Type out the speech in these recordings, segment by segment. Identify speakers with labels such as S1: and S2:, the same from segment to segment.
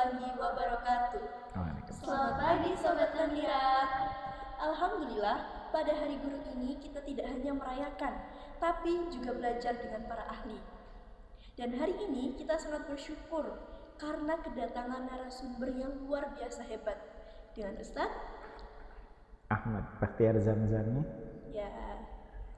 S1: warahmatullahi wabarakatuh. Selamat pagi Sobat Namira. Alhamdulillah, pada hari guru ini kita tidak hanya merayakan, tapi juga belajar dengan para ahli. Dan hari ini kita sangat bersyukur karena kedatangan narasumber yang luar biasa hebat. Dengan Ustadz
S2: Ahmad Bakhtiar Zamzami.
S1: Ya,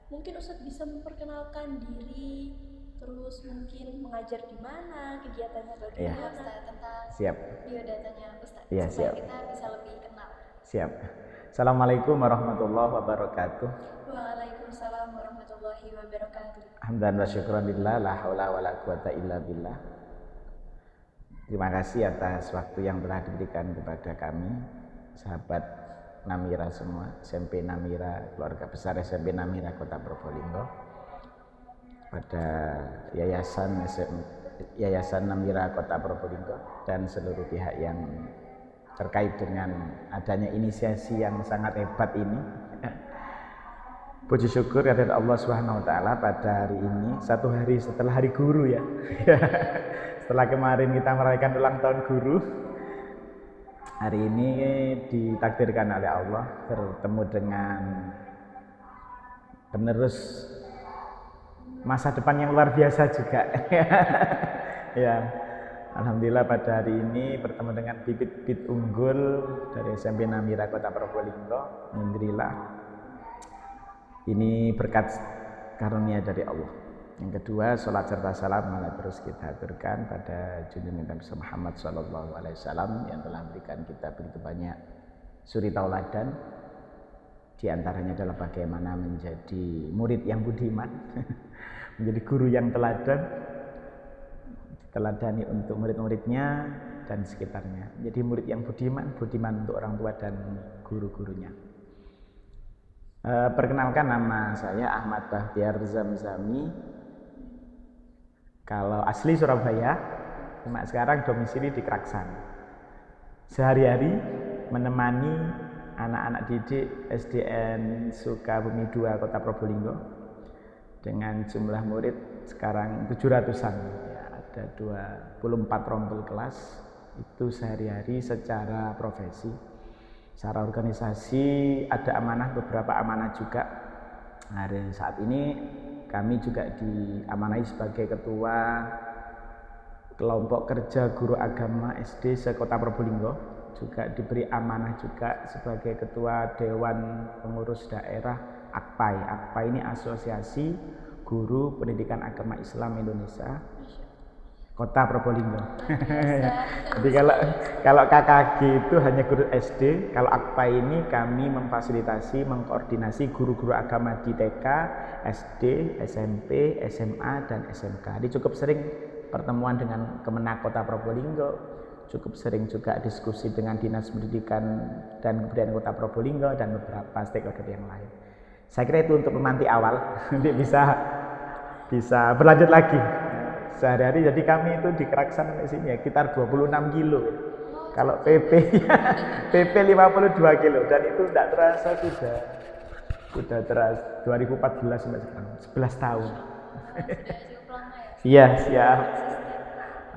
S1: mungkin Ustadz bisa memperkenalkan diri, terus mungkin mengajar di mana, kegiatannya bagaimana.
S3: Ya, Ustadz, tentang
S2: Siap.
S3: biodatanya Ustadz,
S2: Ya,
S3: supaya
S2: siap.
S3: kita bisa lebih kenal.
S2: Siap. Assalamualaikum warahmatullahi wabarakatuh.
S3: Waalaikumsalam warahmatullahi wabarakatuh.
S2: Hamdan wa syukran lillah, la haula wa la quwata illa billah. Terima kasih atas waktu yang telah diberikan kepada kami, sahabat Namira semua, SMP Namira, keluarga besar SMP Namira Kota Probolinggo, pada Yayasan Namira Kota Probolinggo dan seluruh pihak yang terkait dengan adanya inisiasi yang sangat hebat ini. Puji syukur kepada Allah Subhanahu wa taala pada hari ini, satu hari setelah hari guru ya. Setelah kemarin kita merayakan ulang tahun guru, hari ini ditakdirkan oleh Allah bertemu dengan penerus masa depan yang luar biasa juga. Ya, alhamdulillah pada hari ini bertemu dengan bibit-bibit unggul dari SMP Namira Kota Probolinggo. Alhamdulillah, ini berkat karunia dari Allah. Yang kedua, salat serta salam terus kita aturkan pada junjungan Nabi Muhammad SAW yang telah memberikan kita begitu banyak suri tauladan. Di antaranya adalah bagaimana menjadi murid yang budiman, menjadi guru yang teladan, teladani untuk murid-muridnya dan sekitarnya. Jadi murid yang budiman, budiman untuk orang tua dan guru-gurunya. Perkenalkan, nama saya Ahmad Bakhtiar Zamzami. Kalau asli Surabaya, cuma sekarang domisili di Kraksan. Sehari-hari menemani anak-anak didik SDN Sukabumi 2 Kota Probolinggo dengan jumlah murid sekarang 700-an. Ya, ada 24 rombel kelas itu sehari-hari secara profesi. Secara organisasi ada amanah, beberapa amanah juga. Hari saat ini kami juga diamanahi sebagai ketua kelompok kerja guru agama SD se-Kota Probolinggo, juga diberi amanah juga sebagai ketua Dewan Pengurus Daerah AKPAI. AKPAI ini Asosiasi Guru Pendidikan Agama Islam Indonesia Kota Probolinggo. Jadi kalau KKG itu hanya guru SD, kalau AKPAI ini kami memfasilitasi, mengkoordinasi guru-guru agama di TK, SD, SMP, SMA, dan SMK. Jadi cukup sering pertemuan dengan Kemenak Kota Probolinggo, cukup sering juga diskusi dengan Dinas Pendidikan dan Kebudayaan Kota Probolinggo dan beberapa stakeholder yang lain. Saya kira itu untuk pemantik awal, nanti bisa berlanjut lagi. Sehari-hari jadi kami itu di Kraksan sampai sini ya sekitar 26 kilo. Kalau PP 52 kilo dan itu tidak terasa sudah terasa 2014 sampai sekarang 11 tahun.
S3: Cukup lama ya?
S2: Iya, siap.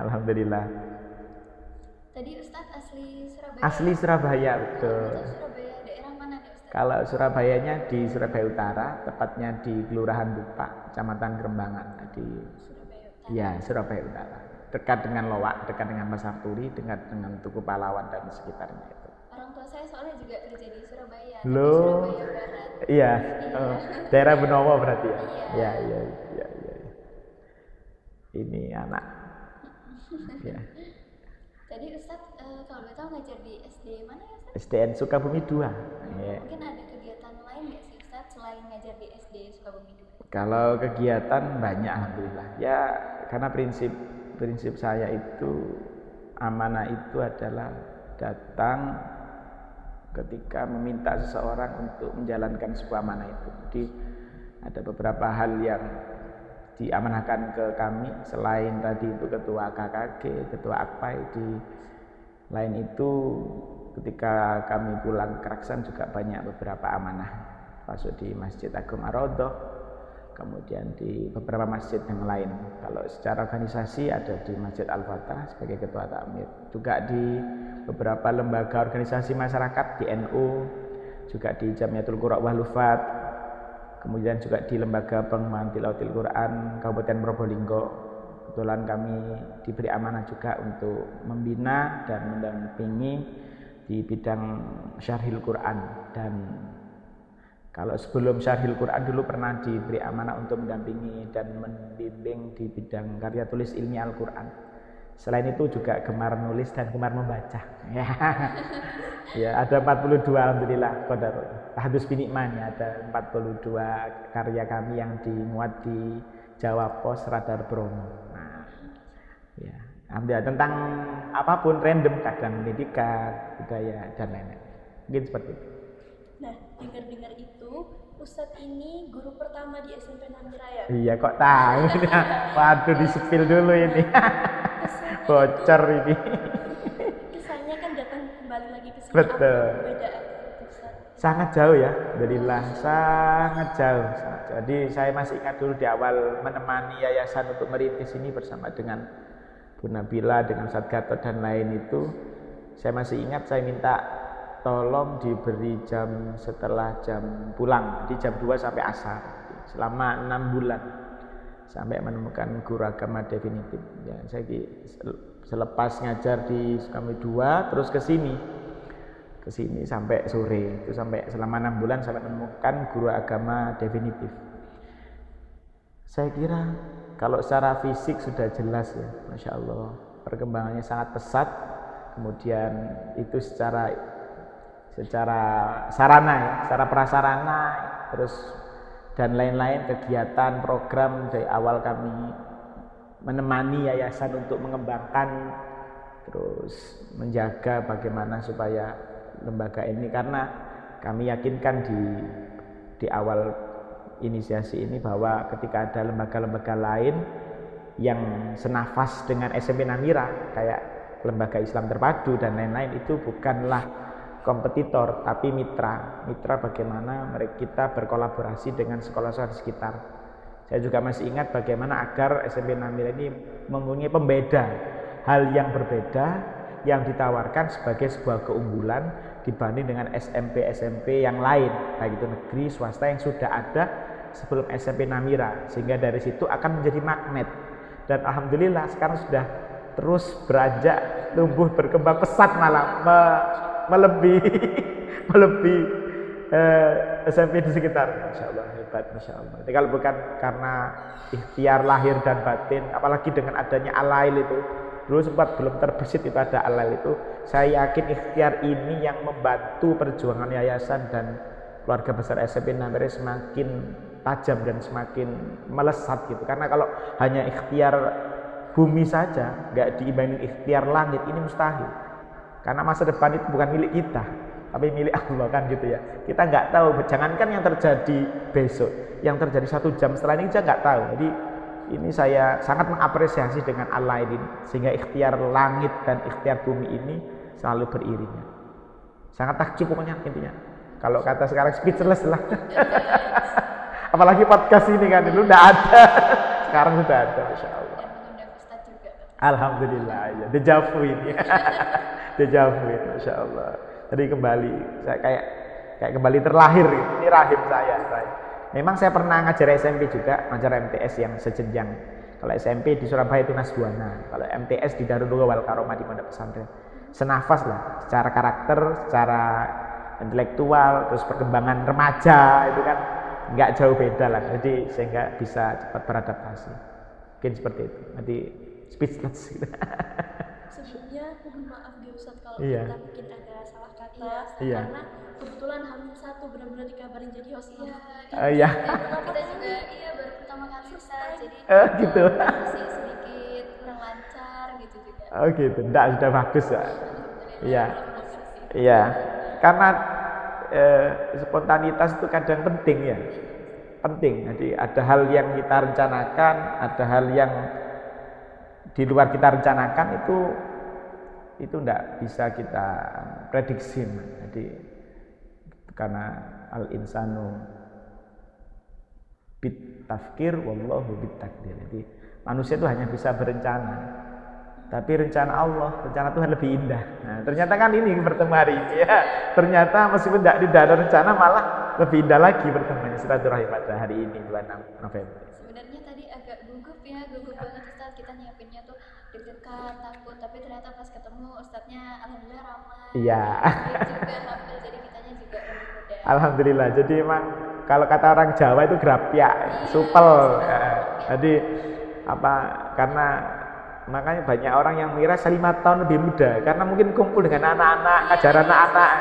S2: Alhamdulillah.
S3: Tadi Ustadz asli Surabaya.
S2: Asli Surabaya, betul.
S3: Itu Surabaya daerah mana nih Ustadz?
S2: Kalau Surabayanya di Surabaya Utara, tepatnya di Kelurahan Dupak, Kecamatan Kerembangan di
S3: Surabaya Utara.
S2: ya, Surabaya Utara. Dekat dengan Lowak, dekat dengan Pasar Turi, dekat dengan Tugu Pahlawan dan sekitarnya itu.
S3: Orang tua saya soalnya juga kerja di Surabaya, tapi
S2: Loh.
S3: Surabaya Barat.
S2: Iya, oh, daerah Benowo berarti ya.
S3: Iya.
S2: Iya. Ini anak. Ya.
S3: Tadi Ustadz kalau boleh tahu ngajar di SD mana ya Ustadz?
S2: SDN Sukabumi 2. Ya.
S3: Mungkin ada kegiatan lain nggak sih Ustadz selain ngajar di SD Sukabumi 2?
S2: Kalau kegiatan banyak alhamdulillah. Ya, karena prinsip saya itu amanah itu adalah datang ketika meminta seseorang untuk menjalankan sebuah amanah itu. Jadi ada beberapa hal yang diamanahkan ke kami selain tadi itu ketua KKG, ketua AKPAI. Di lain itu ketika kami pulang ke Kraksan juga banyak beberapa amanah, masuk di Masjid Agung Ar-Raudhah, kemudian di beberapa masjid yang lain. Kalau secara organisasi ada di Masjid Al-Fatah sebagai ketua takmir, juga di beberapa lembaga organisasi masyarakat di NU, juga di Jamiatul Qura wal Hufat, kemudian juga di lembaga pengembangan tilawatil Quran Kabupaten Probolinggo. Kebetulan kami diberi amanah juga untuk membina dan mendampingi di bidang syarhil Quran. Dan kalau sebelum syarhil Quran dulu pernah diberi amanah untuk mendampingi dan membimbing di bidang karya tulis ilmiah Al-Quran. Selain itu juga gemar nulis dan gemar membaca. Ya, ada 42 alhamdulillah qadar. Tahdus binikmani ada 42 karya kami yang dimuat di Jawa Pos Radar Bromo. Nah, ya, ambil tentang apapun random, kadang pendidikan, budaya dan lain-lain. Mungkin seperti itu.
S1: Nah, dengar-dengar itu, Ustadz ini guru pertama di SMP Namira ya?
S2: Iya, kok tahu? Waduh, di-spill dulu ini. Bocor ini.
S1: Kesannya kan datang kembali lagi ke sini.
S2: Betul.
S1: Apa perbedaan Ustadz?
S2: Sangat jauh ya, alhamdulillah, sangat jauh. Jadi saya masih ingat dulu di awal menemani yayasan untuk merintis ini bersama dengan Bu Nabila, dengan Ustadz Gatot dan lain itu. Saya masih ingat saya minta tolong diberi jam setelah jam pulang, di jam 2 sampai asar, selama 6 bulan sampai menemukan guru agama definitif. Ya, saya selepas ngajar di Sukamui 2 terus ke sini sampai sore, itu sampai selama 6 bulan sampai menemukan guru agama definitif. Saya kira kalau secara fisik sudah jelas ya, Masya Allah, perkembangannya sangat pesat. Kemudian itu secara sarana ya, secara prasarana, terus dan lain-lain kegiatan program dari awal kami menemani yayasan untuk mengembangkan, terus menjaga bagaimana supaya lembaga ini, karena kami yakinkan di awal inisiasi ini bahwa ketika ada lembaga-lembaga lain yang senafas dengan SMP Namira kayak lembaga Islam Terpadu dan lain-lain, itu bukanlah kompetitor tapi mitra bagaimana kita berkolaborasi dengan sekolah-sekolah di sekitar. Saya juga masih ingat bagaimana agar SMP Namira ini mempunyai pembeda, hal yang berbeda yang ditawarkan sebagai sebuah keunggulan dibanding dengan SMP yang lain, baik itu negeri, swasta yang sudah ada sebelum SMP Namira, sehingga dari situ akan menjadi magnet. Dan alhamdulillah sekarang sudah terus beranjak tumbuh berkembang pesat, malah melebihi SMP di sekitar. Masya Allah, hebat, Masya Allah. Jadi kalau bukan karena ikhtiar lahir dan batin, apalagi dengan adanya Al-Lail itu, dulu sempat belum terbesit itu ada Al-Lail itu, saya yakin ikhtiar ini yang membantu perjuangan yayasan dan keluarga besar SMP Namira semakin tajam dan semakin melesat gitu. Karena kalau hanya ikhtiar bumi saja, nggak diimbangi ikhtiar langit, ini mustahil. Karena masa depan itu bukan milik kita, tapi milik Allah, kan gitu ya. Kita nggak tahu, jangankan yang terjadi besok, yang terjadi 1 jam setelah ini kita nggak tahu. Jadi ini saya sangat mengapresiasi dengan Allah ini, sehingga ikhtiar langit dan ikhtiar bumi ini selalu beriringan. Sangat takjub pokoknya intinya. Kalau kata sekarang speechless lah. Apalagi podcast ini kan dulu udah ada, sekarang sudah ada, Masya Allah.
S3: Dan mengundang Ustadz juga.
S2: Alhamdulillah, ya dejavu ini. Dejavu, Masya Allah. Jadi kembali, saya kayak kembali terlahir gitu. Ini rahim saya. Memang saya pernah ngajar SMP juga, ngajar MTS yang sejenjang. Kalau SMP di Surabaya itu Nasbuana, kalau MTS di Darul Wal Karomah di Pondok Pesantren. Senafas lah, secara karakter, secara intelektual, terus perkembangan remaja itu kan nggak jauh beda lah. Jadi sehingga bisa cepat beradaptasi. Mungkin seperti itu. Nanti speechless gitu.
S1: Sebelumnya mohon maaf ya Ustadz kalau
S2: Iya.
S1: kita mungkin ada salah kata,
S2: Iya.
S1: karena kebetulan H-1 benar-benar dikabarin jadi host.
S2: Iya.
S3: Kita juga baru pertama kali Ustadz, jadi
S2: Gitu.
S3: masih sedikit kurang lancar gitu juga.
S2: Oh gitu. Enggak, sudah bagus ya.
S3: Alhamdulillah,
S2: Iya.
S3: terima kasih.
S2: Iya. Karena spontanitas itu kadang penting ya. Penting. Jadi ada hal yang kita rencanakan, ada hal yang di luar kita rencanakan, itu enggak bisa kita prediksi. Jadi karena al insanu tafkir wallahu bitakdir. Jadi manusia itu hanya bisa berencana, tapi rencana Allah, rencana Tuhan lebih indah. Nah, ternyata kan ini bertemu hari ini ya. Ternyata meskipun tidak ada rencana malah lebih indah lagi bertemunya silaturahim pada hari ini 26 November.
S3: Sebenarnya tadi agak gugup banget Ustaz, kita nyiapinnya tuh deg-degan, takut, tapi ternyata pas ketemu Ustaznya alhamdulillah ramah.
S2: Iya.
S3: Juga humble, jadi kitanya juga lebih mudah.
S2: Alhamdulillah. Jadi emang kalau kata orang Jawa itu grapya, supel. Ya. Jadi karena makanya banyak orang yang mengira saya 5 tahun lebih muda karena mungkin kumpul dengan anak-anak, ajaran anak-anak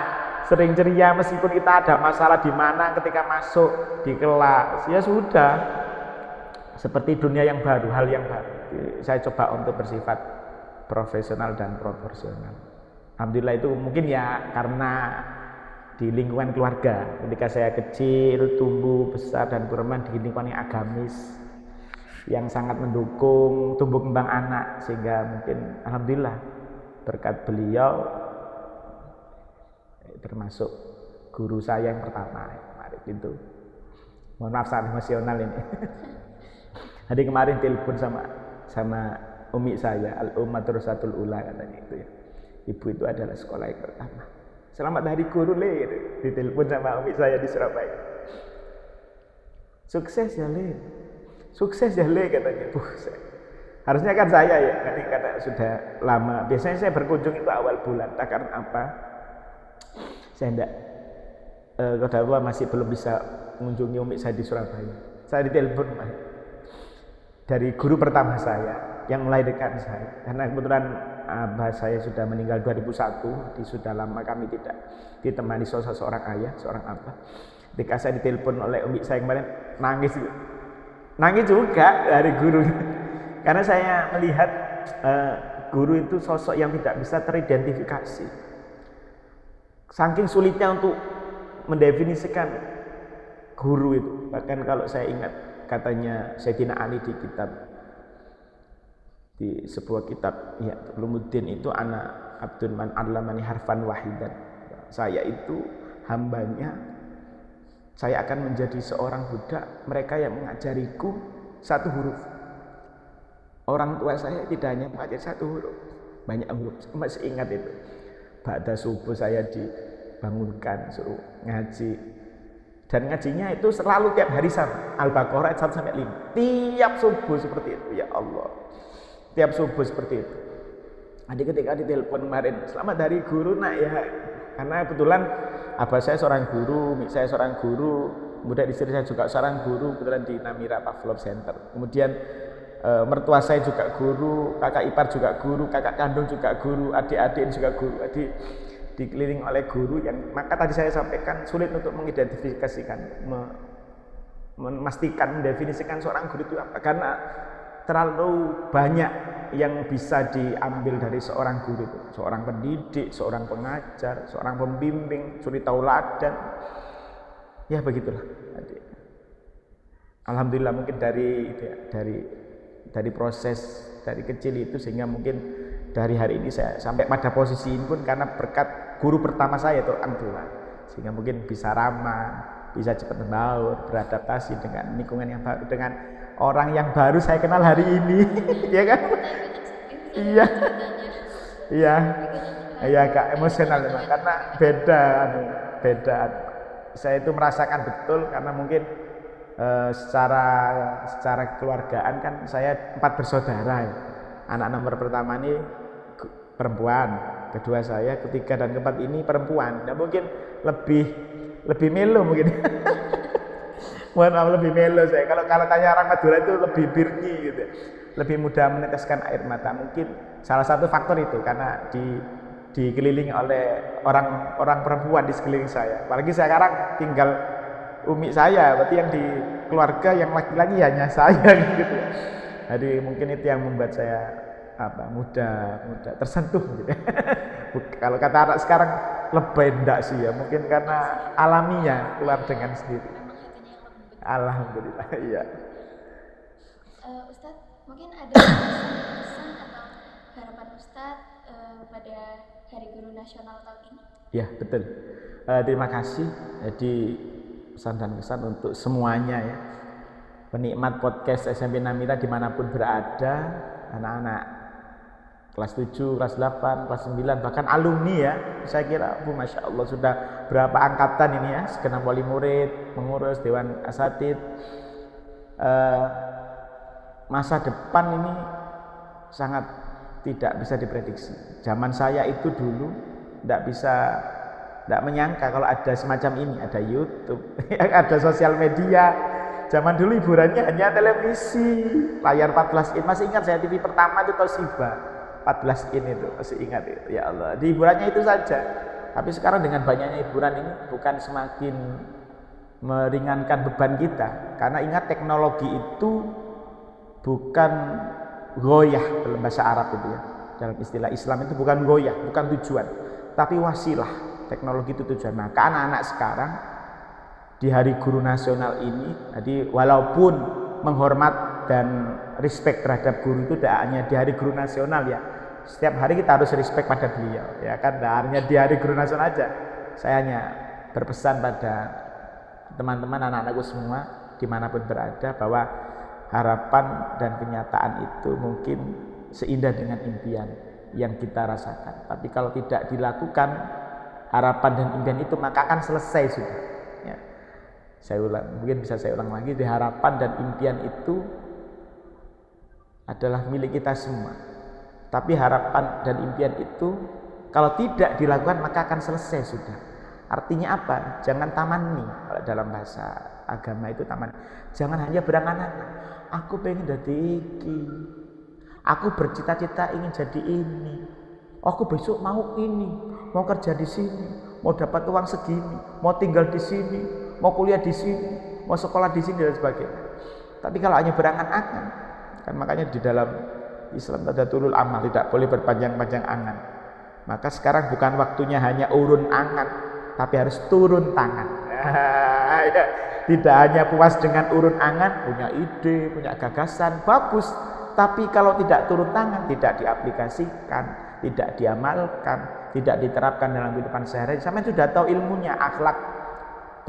S2: sering ceria meskipun kita ada masalah di mana ketika masuk di kelas ya sudah seperti dunia yang baru, hal yang baru. Saya coba untuk bersifat profesional dan proporsional. Alhamdulillah itu mungkin ya karena di lingkungan keluarga ketika saya kecil tumbuh besar dan bermain di lingkungan yang agamis yang sangat mendukung tumbuh kembang anak sehingga mungkin alhamdulillah berkat beliau termasuk guru saya yang pertama kemarin itu. Mohon maaf sangat emosional ini. Jadi kemarin telepon sama umi saya, Al-Ummatur Rasatul Ula katanya itu ya. Ibu itu adalah sekolah yang pertama. Selamat hari guru le, gitu. Ditelepon sama umi saya di Surabaya. Sukses ya le, sukses ya le katanya. Harusnya kan saya ya, karena sudah lama. Biasanya saya berkunjung itu awal bulan, tak karena apa? Saya enggak, kalau masih belum bisa mengunjungi umi saya di Surabaya. Saya ditelepon dari guru pertama saya yang melahirkan saya, karena kebetulan abah saya sudah meninggal 2001, sudah lama kami tidak ditemani seorang ayah, seorang abah. Ketika saya ditelepon oleh umi saya kemarin, nangis juga dari guru, karena saya melihat guru itu sosok yang tidak bisa teridentifikasi, saking sulitnya untuk mendefinisikan guru itu. Bahkan kalau saya ingat katanya Sayyidina Ali di sebuah kitab ya Ulumuddin itu ana abdun man allamani harfan wahidan, saya itu hambanya, saya akan menjadi seorang budak mereka yang mengajariku satu huruf. Orang tua saya tidak hanya mengajar satu huruf, banyak huruf. Masih ingat itu, pada subuh saya dibangunkan suruh ngaji, dan ngajinya itu selalu tiap hari sama Al-Baqarah 1-5 tiap subuh seperti itu. Ya Allah, tiap subuh seperti itu. Adik ketika ditelepon kemarin, selamat hari guru nak ya, karena kebetulan abah saya seorang guru, umi saya seorang guru, kemudian istri saya juga seorang guru kebetulan di Namira Pavlov Center. Kemudian mertua saya juga guru, kakak ipar juga guru, kakak kandung juga guru, adik-adik juga guru. Dikelilingi oleh guru yang, maka tadi saya sampaikan sulit untuk mengidentifikasikan, memastikan, mendefinisikan seorang guru itu apa, karena terlalu banyak yang bisa diambil dari seorang guru itu, seorang pendidik, seorang pengajar, seorang pembimbing, suri tauladan, ya begitulah. Alhamdulillah mungkin dari proses dari kecil itu sehingga mungkin dari hari ini saya sampai pada posisi ini pun karena berkat guru pertama saya itu orang tua, sehingga mungkin bisa ramah, bisa cepat membaur, beradaptasi dengan lingkungan yang baru, dengan orang yang baru saya kenal hari ini. Ya kan? Iya Kak, emosional memang karena beda. Saya itu merasakan betul karena mungkin secara keluargaan kan saya 4 bersaudara ya. Anak nomor pertama ini perempuan, kedua saya, ketiga dan keempat ini perempuan. Nah mungkin lebih melo mungkin. Mohon maaf, lebih melo saya. Kalau tanya orang Madura itu lebih birni gitu, lebih mudah meneteskan air mata. Mungkin salah satu faktor itu karena dikelilingi oleh orang perempuan di sekeliling saya. Apalagi sekarang tinggal umi saya, berarti yang di keluarga yang laki-laki hanya saya gitu. Jadi mungkin itu yang membuat saya mudah tersentuh gitu. Kalau kata anak sekarang lebay enggak sih ya, mungkin karena alaminya keluar dengan sendiri. Alhamdulillah, iya.
S3: Ustadz, mungkin ada pesan atau harapan Ustadz pada Hari Guru Nasional tahun ini?
S2: Ya betul. Terima kasih. Jadi pesan dan kesan untuk semuanya ya. penikmat podcast SMP Namira dimanapun berada, anak-anak kelas 7, kelas 8, kelas 9, bahkan alumni ya, saya kira Masya Allah sudah berapa angkatan ini ya, segenap wali murid, pengurus, dewan asatid. Masa depan ini sangat tidak bisa diprediksi. Zaman saya itu dulu tidak menyangka kalau ada semacam ini, ada YouTube, ada sosial media. Zaman dulu hiburannya hanya televisi, layar 14 in. Masih ingat saya TV pertama itu Toshiba 14 in itu, masih ingat itu. Ya Allah, di hiburannya itu saja. Tapi sekarang dengan banyaknya hiburan ini bukan semakin meringankan beban kita, karena ingat teknologi itu bukan goyah dalam bahasa Arab itu ya. Dalam istilah Islam itu bukan goyah, bukan tujuan, tapi wasilah. Teknologi itu tujuan. Maka anak-anak sekarang di Hari Guru Nasional ini, jadi walaupun menghormat dan respect terhadap guru itu tidak hanya di Hari Guru Nasional ya. Setiap hari kita harus respect pada beliau, ya kan? Tidak hanya di Hari Guru Nasional aja. Saya hanya berpesan pada teman-teman anak-anakku semua dimanapun berada bahwa harapan dan kenyataan itu mungkin seindah dengan impian yang kita rasakan. Tapi kalau tidak dilakukan harapan dan impian itu, maka akan selesai sudah. Ya. Saya ulang, mungkin bisa saya ulang lagi. Di harapan dan impian itu adalah milik kita semua. Tapi harapan dan impian itu kalau tidak dilakukan maka akan selesai sudah. Artinya apa? Jangan tamanni. Kalau dalam bahasa agama itu taman. Jangan hanya berangan-angan. Aku pengen jadi iki. Aku bercita-cita ingin jadi ini. Aku besok mau ini, mau kerja di sini, mau dapat uang segini, mau tinggal di sini, mau kuliah di sini, mau sekolah di sini dan sebagainya. Tapi kalau hanya berangan-angan, kan makanya di dalam Islam ada tulul amal, tidak boleh berpanjang-panjang angan. Maka sekarang bukan waktunya hanya urun angan, tapi harus turun tangan. Tidak hanya puas dengan urun angan, punya ide, punya gagasan, bagus. Tapi kalau tidak turun tangan, tidak diaplikasikan, tidak diamalkan, tidak diterapkan dalam kehidupan sehari-hari, sampai sudah tahu ilmunya, akhlak,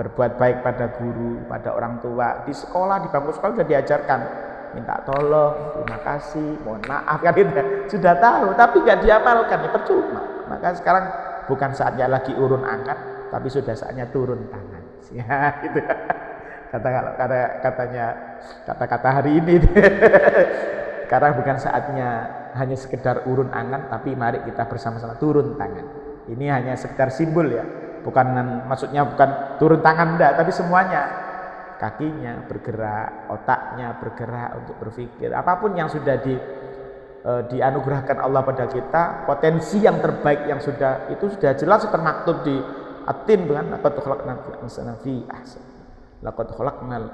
S2: berbuat baik pada guru, pada orang tua, di sekolah, di bangku sekolah sudah diajarkan, minta tolong, terima kasih, mohon maaf, kan itu sudah tahu, tapi nggak diamalkan, ya percuma. Maka sekarang bukan saatnya lagi urun angan, tapi sudah saatnya turun tangan. Ya, gitu. Kata-kata hari ini. Karena bukan saatnya hanya sekedar urun angan, tapi mari kita bersama-sama turun tangan. Ini hanya sekedar simbol ya, maksudnya bukan turun tangan enggak, tapi semuanya, kakinya bergerak, otaknya bergerak untuk berpikir. Apapun yang sudah dianugerahkan Allah pada kita, potensi yang terbaik yang itu sudah jelas termaktub di atin dengan laqad khalaqnal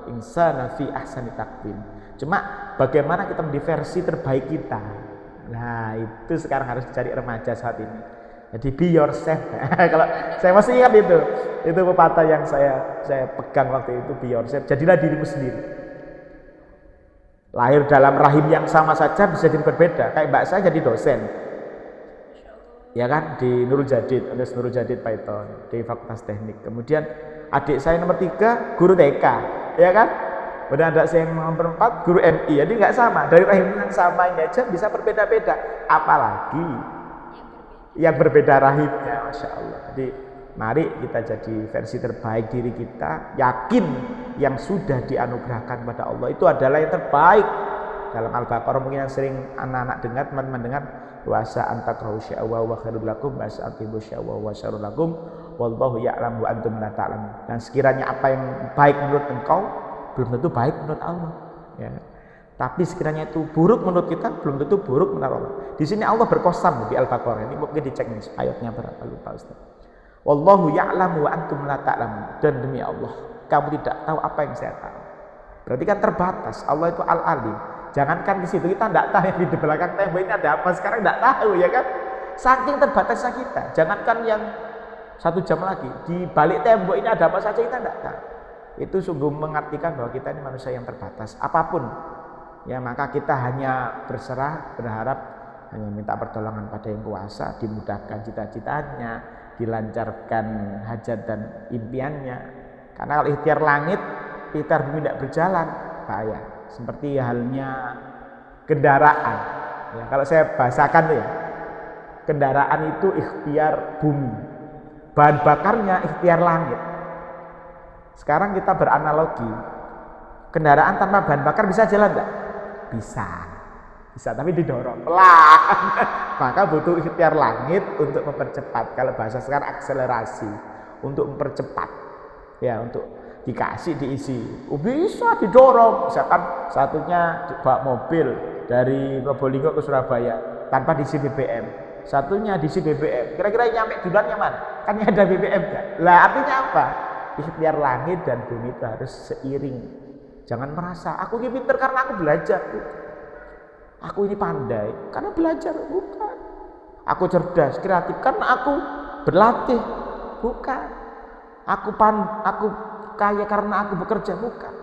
S2: insana fi ahsani taqwim. Cuma bagaimana kita menjadi versi terbaik kita. Nah, itu sekarang harus dicari remaja saat ini. Jadi be yourself. Kalau saya masih ingat itu pepatah yang saya pegang waktu itu, be yourself. Jadilah dirimu sendiri. Lahir dalam rahim yang sama saja bisa jadi berbeda. Kayak mbak saya jadi dosen. Ya kan, di Nurul Jadid Python di Fakultas Teknik. Kemudian adik saya nomor 3 guru TK, ya kan? Udah ada saya yang nomor 4 guru MI. Jadi nggak sama, dari rahim yang sama ini aja bisa berbeda-beda, apalagi yang berbeda rahimnya, Masya Allah. Jadi mari kita jadi versi terbaik diri kita, yakin yang sudah dianugerahkan pada Allah itu adalah yang terbaik. Dalam Al-Baqarah mungkin yang sering anak-anak dengar, teman-teman dengar, wasa antakrahu sya'wa wa khairul lakum wasa antibu sya'wa wa syarul lakum wallahu ya'lamu wa antum la ta'lamun. Dan sekiranya apa yang baik menurut engkau belum tentu baik menurut Allah, ya. Tapi sekiranya itu buruk menurut kita belum tentu buruk menurut Allah. Di sini Allah berkosam di Al-Baqarah ini, mungkin dicek nih ayatnya berapa, lupa Ustaz. Wallahu ya'lamu wa antum la ta'lamun. Dan demi Allah, kamu tidak tahu apa yang saya tahu. Berarti kan terbatas. Allah itu Al-Alim. Jangankan di situ, kita tidak tahu yang di belakang tembok ini ada apa sekarang, tidak tahu, ya kan? Saking terbatasnya kita. Jangankan yang 1 jam lagi, di balik tembok ini ada apa saja kita tidak tahu. Itu sungguh mengartikan bahwa kita ini manusia yang terbatas. Apapun, ya, maka kita hanya berserah, berharap, hanya minta pertolongan pada yang kuasa, dimudahkan cita-citanya, dilancarkan hajat dan impiannya. Karena kalau ikhtiar langit, ikhtiar bumi tidak berjalan. bahaya. Seperti halnya kendaraan. Ya, kalau saya bahasakan tuh ya, kendaraan itu ikhtiar bumi, bahan bakarnya ikhtiar langit. Sekarang kita beranalogi, kendaraan tanpa bahan bakar bisa jalan enggak? Bisa, tapi didorong pelan. Maka butuh ikhtiar langit untuk mempercepat. Kalau bahasa sekarang akselerasi, untuk mempercepat. Ya, untuk dikasih diisi. Bisa didorong. Misalkan satunya bawa mobil dari Probolinggo ke Surabaya tanpa diisi BBM. Satunya diisi BBM. Kira-kira nyampe duluan yang mana? Kan ada BBM kan? Lah artinya apa? Ikhtiar langit dan bumi itu harus seiring. Jangan merasa aku ini pinter karena aku belajar. Aku ini pandai karena belajar, bukan. Aku cerdas, kreatif karena aku berlatih, bukan. Aku kaya karena aku bekerja, bukan.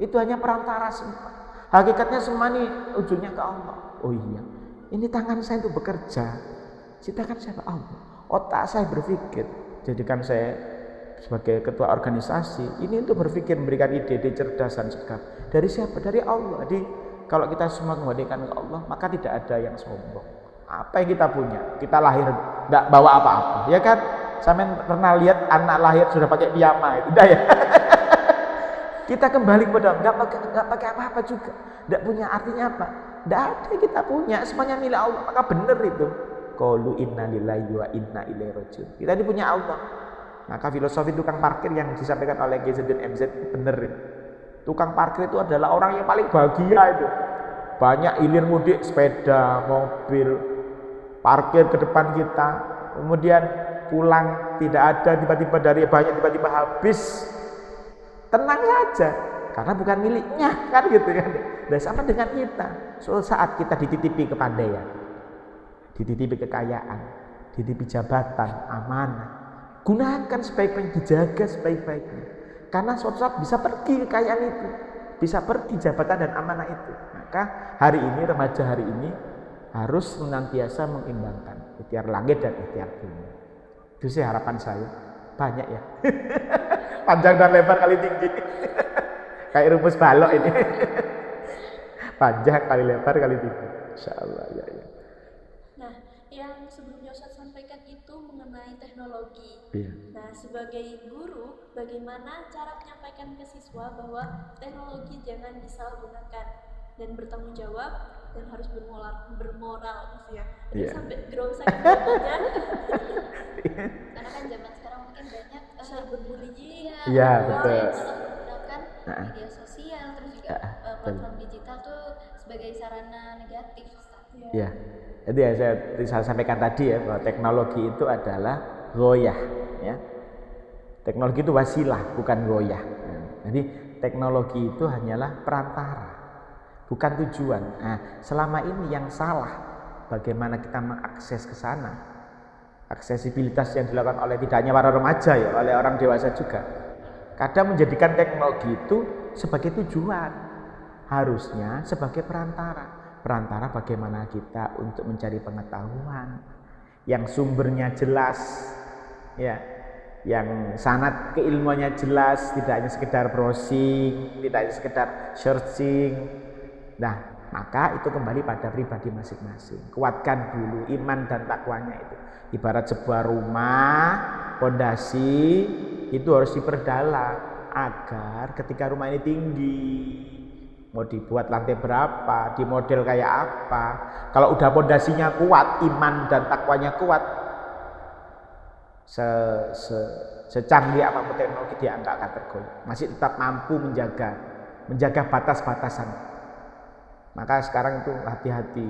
S2: Itu hanya perantara semua. Hakikatnya semua ini ujungnya ke Allah. Oh iya, ini tangan saya untuk bekerja. Si tangan siapa? Allah. Otak saya berpikir. Jadikan saya sebagai ketua organisasi ini untuk berpikir, memberikan ide-ide cerdasan segala. Dari siapa? Dari Allah. Kalau kita semua menghadirkan ke Allah, maka tidak ada yang sombong. Apa yang kita punya? Kita lahir nggak bawa apa-apa, ya kan? Sampai pernah lihat anak lahir sudah pakai piyama itu, udah ya. Kita kembali kepada nggak pakai apa-apa juga, nggak punya artinya apa? Nggak ada yang kita punya, semuanya milik Allah. Maka benar itu. Qalu inna lillahi wa inna ilaihi rajiun. Kita ini punya Allah. Maka filosofi tukang parkir yang disampaikan oleh Gaizuddin MZ benar. Tukang parkir itu adalah orang yang paling bahagia itu. Banyak hilir mudik, sepeda, mobil, parkir ke depan kita. Kemudian pulang tidak ada, tiba-tiba dari banyak tiba-tiba habis. Tenang saja, karena bukan miliknya, kan gitu kan. Dan sama dengan kita. Suatu saat kita dititipi kepandaian, dititipi kekayaan, dititipi jabatan, amanah. Gunakan sebaik-baiknya, dijaga sebaik-baiknya. Karena suatu saat bisa pergi kekayaan itu, bisa pergi jabatan dan amanah itu. Maka hari ini, remaja hari ini harus senantiasa mengimbangkan ikhtiar langit dan ikhtiar bumi. Itu sih harapan saya. Banyak ya. Panjang dan lebar kali tinggi. Kayak rumus balok ini. Panjang kali lebar kali tinggi. Insyaallah ya.
S1: Nah, yang sebelumnya Ustaz sampaikan itu mengenai teknologi.
S2: Iya.
S1: Nah, sebagai guru, bagaimana cara menyampaikan ke siswa bahwa teknologi jangan disalahgunakan dan bertanggung jawab dan harus bermoral gitu ya. Jadi
S2: Iya.
S1: sampai grow saking bangetnya.
S3: Karena kan zaman sekarang mungkin banyak
S1: Cyberbullying.
S2: Iya,
S3: orang
S2: betul.
S3: yang menggunakan
S2: Nah.
S3: media sosial terus juga platform digital tuh sebagai sarana negatif, Ustaz.
S2: Ya, itu ya saya sampaikan tadi ya, bahwa teknologi itu adalah goyah, ya. Teknologi itu wasilah, bukan goyah. Jadi teknologi itu hanyalah perantara, bukan tujuan. Nah, selama ini yang salah, bagaimana kita mengakses ke sana? Aksesibilitas yang dilakukan oleh tidak hanya para remaja ya, oleh orang dewasa juga. Kadang menjadikan teknologi itu sebagai tujuan, harusnya sebagai perantara. Perantara bagaimana kita untuk mencari pengetahuan yang sumbernya jelas, ya, yang sanad keilmuannya jelas, tidak hanya sekedar browsing, tidak hanya sekedar searching. Nah, maka itu kembali pada pribadi masing-masing. Kuatkan dulu iman dan takwanya itu. Ibarat sebuah rumah, pondasi itu harus diperdalam agar ketika rumah ini tinggi, mau dibuat lantai berapa, di model kayak apa, kalau udah pondasinya kuat, iman dan takwanya kuat, secanggih apapun teknologi dia enggak akan tergoyah, masih tetap mampu menjaga batas-batasan. Maka sekarang itu hati-hati.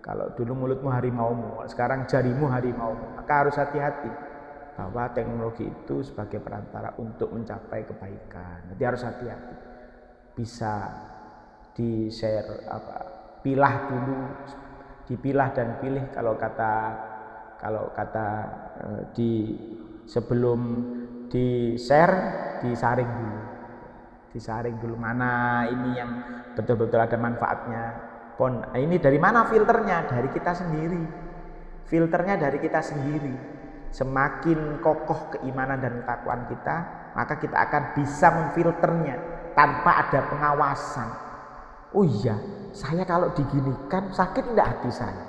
S2: Kalau dulu mulutmu harimaumu, sekarang jarimu harimaumu, maka harus hati-hati bahwa teknologi itu sebagai perantara untuk mencapai kebaikan. Jadi harus hati-hati. Bisa di-share pilah dulu, dipilah dan pilih kalau kata sebelum di-share disaring dulu mana ini yang betul-betul ada manfaatnya. Ini dari mana filternya? Dari kita sendiri. Filternya dari kita sendiri. Semakin kokoh keimanan dan ketakwaan kita, maka kita akan bisa memfilternya tanpa ada pengawasan. Oh iya, saya kalau diginikan sakit enggak hati saya?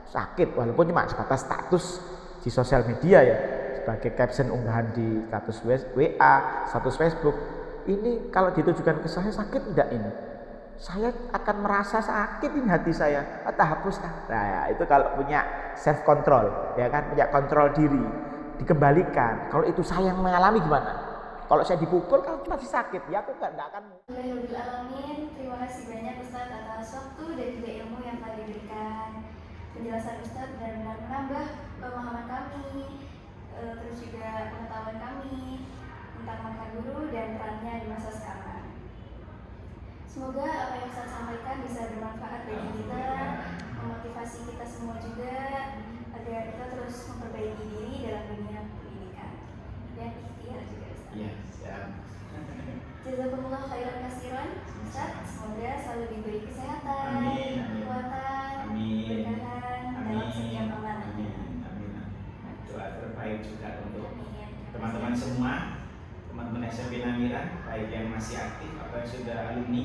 S2: Sakit, walaupun cuma sebatas status di sosial media ya, sebagai caption unggahan di status WA, status Facebook. Ini kalau ditujukan ke saya sakit enggak ini? Saya akan merasa sakit ini hati saya, atau hapuskan. Nah, itu kalau punya self control, ya kan, punya kontrol diri, dikembalikan. Kalau itu saya yang mengalami gimana? Kalau saya dipukul kan masih sakit, ya aku enggak akan.
S3: Alhamdulillahirrahmanirrahim. Terima kasih banyak Ustaz atas waktu dan juga ilmu yang telah diberikan. Penjelasan Ustaz benar-benar menambah pemahaman kami, terus juga pengetahuan kami tentang makna guru dan perannya di masa sekarang. Semoga apa yang Ustaz sampaikan bisa bermanfaat bagi kita, memotivasi kita semua juga agar kita terus memperbaiki diri dalam dunia pendidikan dan ikhtiar juga Ustaz.
S2: Iya, siap.
S3: Jazakumullah khairan kasiran Ustaz, semoga selalu diberi kesehatan,
S2: Amin, amin.
S3: kekuatan,
S2: Amin.
S3: keberkahan dalam setiap amalannya.
S2: Amin. Doa terbaik juga untuk
S3: Amin.
S2: teman-teman semua, teman-teman SMP Namira, baik yang masih aktif atau yang sudah alumni,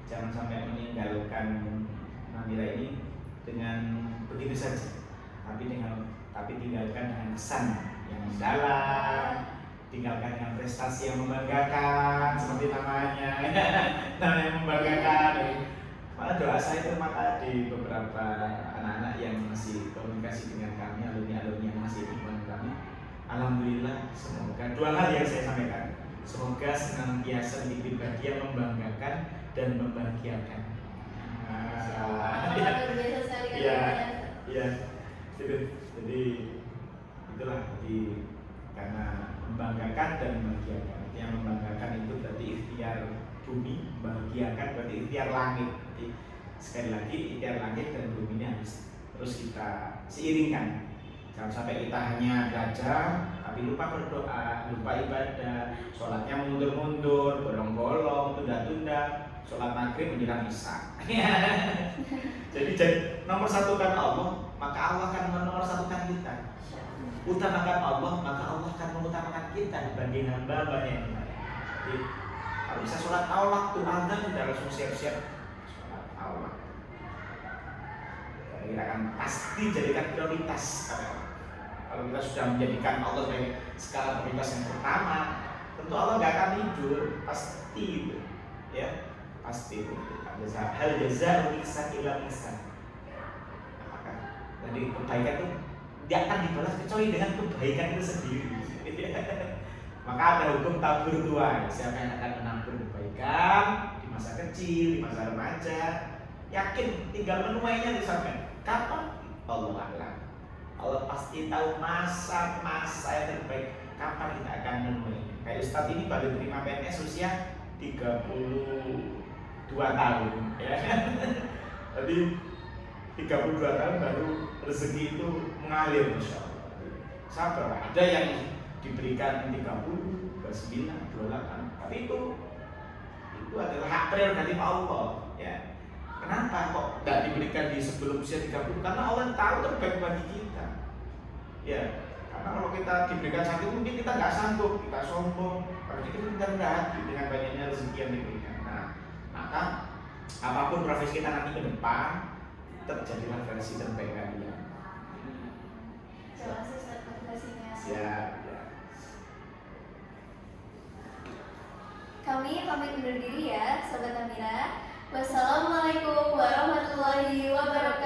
S2: jangan sampai meninggalkan Namira ini dengan begitu saja, tapi tinggalkan dengan kesan yang mendalam, tinggalkan dengan prestasi yang membanggakan seperti namanya, namanya membanggakan. Malah doa saya itu maka di beberapa anak-anak yang masih komunikasi dengan kami, alumni-alumni yang masih ikut kami, alhamdulillah semoga dua hal yang saya sampaikan, semoga senantiasa menjadi bagian membanggakan dan membahagiakan.
S3: Biasa sekali kan
S2: Iya,
S3: namanya.
S2: iya, gitu. Jadi itulah karena membanggakan dan membahagiakan. Yang membanggakan itu berarti ikhtiar bumi, membahagiakan berarti ikhtiar langit. Jadi sekali lagi ikhtiar langit dan bumi ini harus terus kita seiringkan. Jangan sampai kita hanya belajar tapi lupa berdoa, lupa ibadah, sholatnya mundur-mundur, bolong-bolong, tunda-tunda, sholat maghrib menjelang isya. Jadi nomor satukan Allah, maka Allah akan menomor satukan kita. Utamakan Allah, maka Allah akan mengutamakan kita dibanding hamba-hambanya yang lain. Jadi kalau bisa sholat awal waktu azan kita langsung siap-siap sholat awal. Kita akan pasti jadikan prioritas. Kalau kita sudah menjadikan Allah sebagai skala prioritas yang pertama, tentu Allah nggak akan tidur, pasti itu, ya pasti itu. Hal jazaa ihsan illa ihsan. Apakah jadi kebaikan itu tidak akan dibalas kecuali dengan kebaikan itu sendiri. Maka ada hukum tabur tuai. Siapa yang akan menabur kebaikan di masa kecil, di masa remaja, yakin tinggal menuainya di sana. Kapan? Allah a'lam. Allah pasti tahu masa-masa yang terbaik kapan kita akan menuainya. Kayak Ustadz ini baru terima PNS usia 32 tahun, ya. Jadi 32 tahun baru rezeki itu mengalir, Masya Allah. Sabar, ada yang diberikan 30, 29, 28, tapi itu adalah hak prerogatif Allah, ya. Kenapa kok tidak diberikan di sebelum usia 30? Karena Allah tahu terbaik bagi kita, ya. Karena kalau kita diberikan satu mungkin kita nggak sanggup, kita sombong, berarti kita rendah hati dengan banyaknya rezeki yang diberikan. Nah, maka apapun profesi kita nanti ke depan, terjadilah versi terbaik kalian.
S3: Terima kasih Ustaz motivasinya.
S2: Siap, ya.
S3: Kami pamit undur diri ya, Sobat Namira. Wassalamualaikum warahmatullahi wabarakatuh.